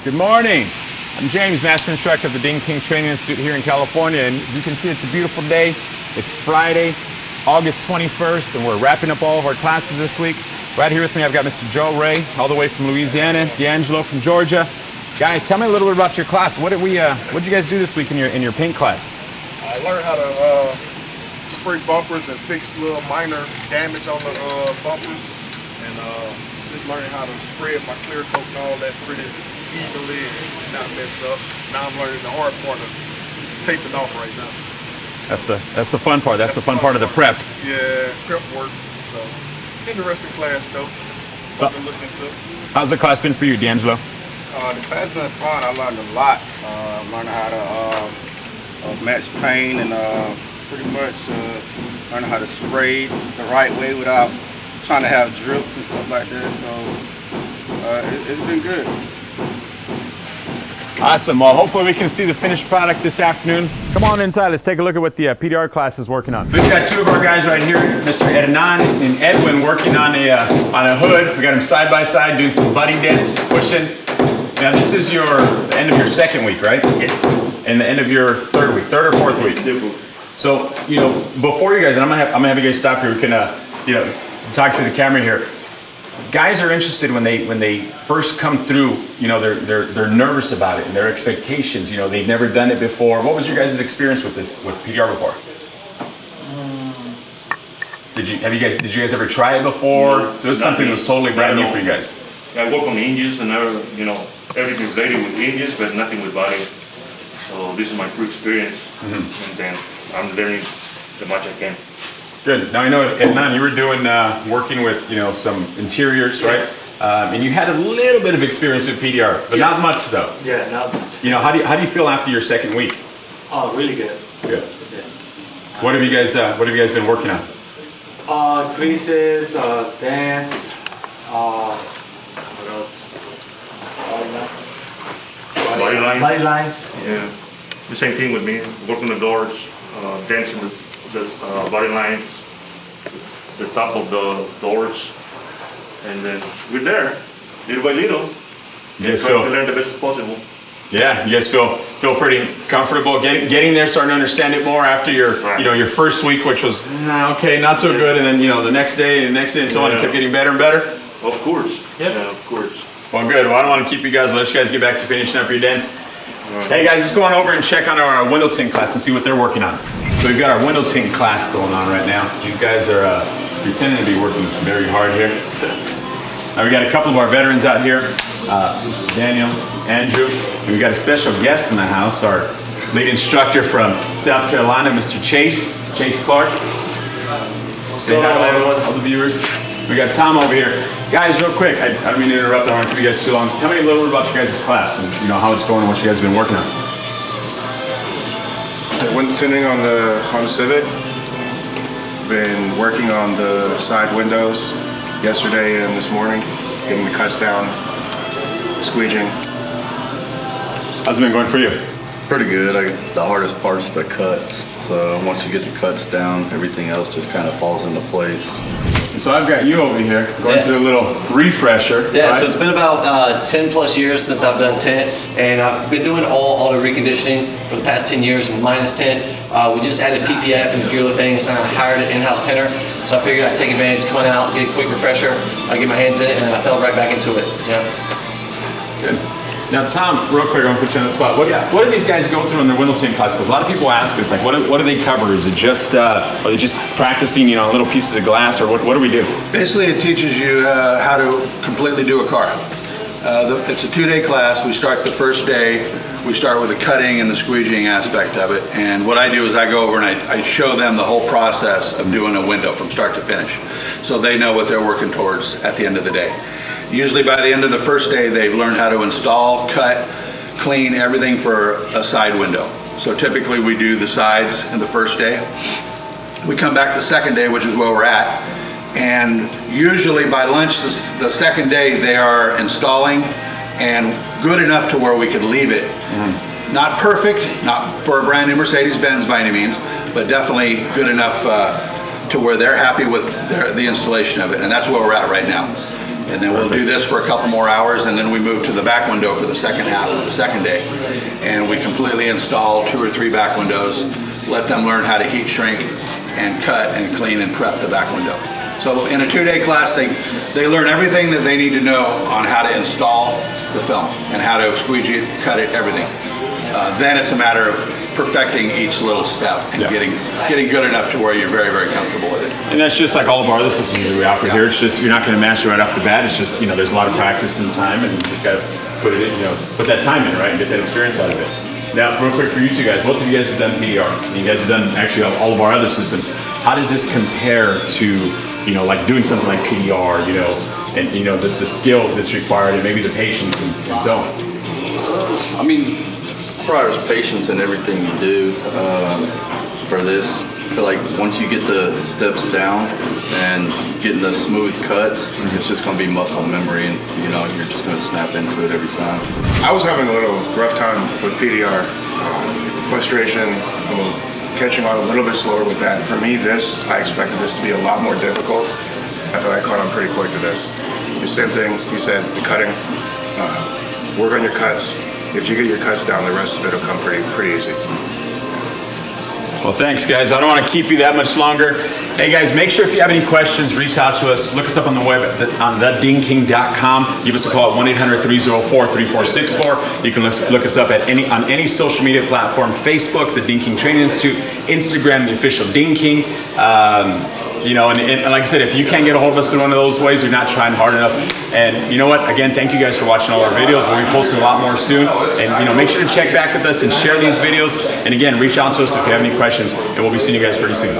Good morning. I'm James, Master Instructor of the Dean King Training Institute here in California, and as you can see, it's a beautiful day. It's Friday, August 21st, and we're wrapping up all of our classes this week. Right here with me, I've got Mr. Joe Ray, all the way from Louisiana, D'Angelo from Georgia. Guys, tell me a little bit about your class. What did you guys do this week in your paint class? I learned how to spray bumpers and fix little minor damage on the bumpers, and just learning how to spread my clear coat and all that pretty evenly and not mess up. Now I'm learning the hard part of taping off right now. That's the fun part. That's the fun part of the prep. Yeah, prep work. So interesting class though. Something to look into. How's the class been for you, D'Angelo? The class been fun. I learned a lot. Learning how to match paint and pretty much learning how to spray the right way without trying to have drips and stuff like that. So it's been good. Awesome. Well, hopefully we can see the finished product this afternoon. Come on inside. Let's take a look at what the PDR class is working on. We've got two of our guys right here, Mr. Hernan and Edwin, working on a hood. We got them side by side doing some butting dents, pushing. Now this is the end of your second week, right? Yes. And the end of your third or fourth week. So, before you guys, and I'm gonna have you guys stop here. We can, talk to the camera here. Guys are interested when they first come through. They're nervous about it and their expectations. They've never done it before. What was your guys' experience with PDR before? Did you guys ever try it before? No, so it's something that was totally brand new for you guys. I work on hinges and everything related with hinges, but nothing with body. So this is my first experience, and then I'm learning the much I can. Good. Now I know at Hernan you were doing working with some interiors, right? Yes. And you had a little bit of experience with PDR, but not much though. Yeah, not much. How do you feel after your second week? Oh, really good. Good. Yeah. What have you guys been working on? Creases, dents, what else? Body lines. Body lines. Yeah. The same thing with me. Working the doors, dents in the body lines, the top of the doors, and then we're there, little by little. You guys try to learn the best as possible. Yeah, you guys feel pretty comfortable getting there, starting to understand it more after your first week, which was okay, not so good, and then the next day and so on, it kept getting better and better. Of course. Yeah, of course. Well, good. Well, I don't want to keep you guys. Let you guys get back to finishing up your dents. Hey guys, let's go on over and check on our window tint class and see what they're working on. So we've got our window tint class going on right now. These guys are pretending to be working very hard here. Now we got a couple of our veterans out here, Daniel, Andrew, and we got a special guest in the house, our lead instructor from South Carolina, Mr. Chase Clark. Say hi to all the viewers. We got Tom over here. Guys, real quick, I don't mean to interrupt, I don't want to keep you guys too long. Tell me a little bit about your guys' class and how it's going and what you guys have been working on. Window tinting on the Civic. Been working on the side windows yesterday and this morning, getting the cuts down, squeegeing. How's it been going for you? Pretty good. The hardest part's the cuts. So once you get the cuts down, everything else just kind of falls into place. And so I've got you over here going through a little refresher. Yeah, right? so it's been about 10 plus years since I've done tint, and I've been doing all auto reconditioning for the past 10 years minus tint. We just added PPF and a few other things, and I hired an in-house tinter, so I figured I'd take advantage, coming out, get a quick refresher, I get my hands in it, and I fell right back into it. Yeah. Good. Now, Tom, real quick, I'm gonna put you on the spot. What do these guys go through in their window tint class? Because a lot of people ask us, like, what do they cover? Is it just, are they just practicing, little pieces of glass, or what do we do? Basically, it teaches you how to completely do a car. It's a 2-day class. We start the first day. We start with the cutting and the squeegeeing aspect of it. And what I do is I go over and I show them the whole process of doing a window from start to finish, so they know what they're working towards at the end of the day. Usually by the end of the first day, they've learned how to install, cut, clean everything for a side window. So typically we do the sides in the first day. We come back the second day, which is where we're at. And usually by lunch the second day, they are installing and good enough to where we could leave it. Not perfect, not for a brand new Mercedes-Benz by any means, but definitely good enough to where they're happy with the installation of it. And that's where we're at right now. And then we'll do this for a couple more hours, and then we move to the back window for the second half of the second day. And we completely install 2 or 3 back windows, let them learn how to heat shrink and cut and clean and prep the back window. So in a 2-day class, they learn everything that they need to know on how to install the film and how to squeegee it, cut it, everything. Then it's a matter of perfecting each little step and getting good enough to where you're very, very comfortable with it. And that's just like all of our other systems that we offer here. It's just, you're not going to master right off the bat. It's just, there's a lot of practice and time, and you just got to put it in, put that time in, right, and get that experience out of it. Now, real quick for you two guys, both of you guys have done PDR. You guys have done actually all of our other systems. How does this compare to, like doing something like PDR, and the skill that's required and maybe the patience and so on? I mean, requires patience in everything you do for this. I feel like once you get the steps down and getting the smooth cuts, it's just going to be muscle memory, and you're just going to snap into it every time. I was having a little rough time with PDR, frustration, catching on a little bit slower with that. For me, I expected this to be a lot more difficult. I feel like I caught on pretty quick to this. The same thing he said, the cutting, work on your cuts. If you get your cuts down, the rest of it will come pretty easy. Well, thanks, guys. I don't want to keep you that much longer. Hey, guys, make sure if you have any questions, reach out to us. Look us up on the web on thedingking.com. Give us a call at 1-800-304-3464. You can look us up on any social media platform: Facebook, the Ding King Training Institute; Instagram, the official Ding King. And like I said, if you can't get a hold of us in one of those ways, you're not trying hard enough. And you know what? Again, thank you guys for watching all our videos. We'll be posting a lot more soon. And make sure to check back with us and share these videos. And again, reach out to us if you have any questions, and we'll be seeing you guys pretty soon.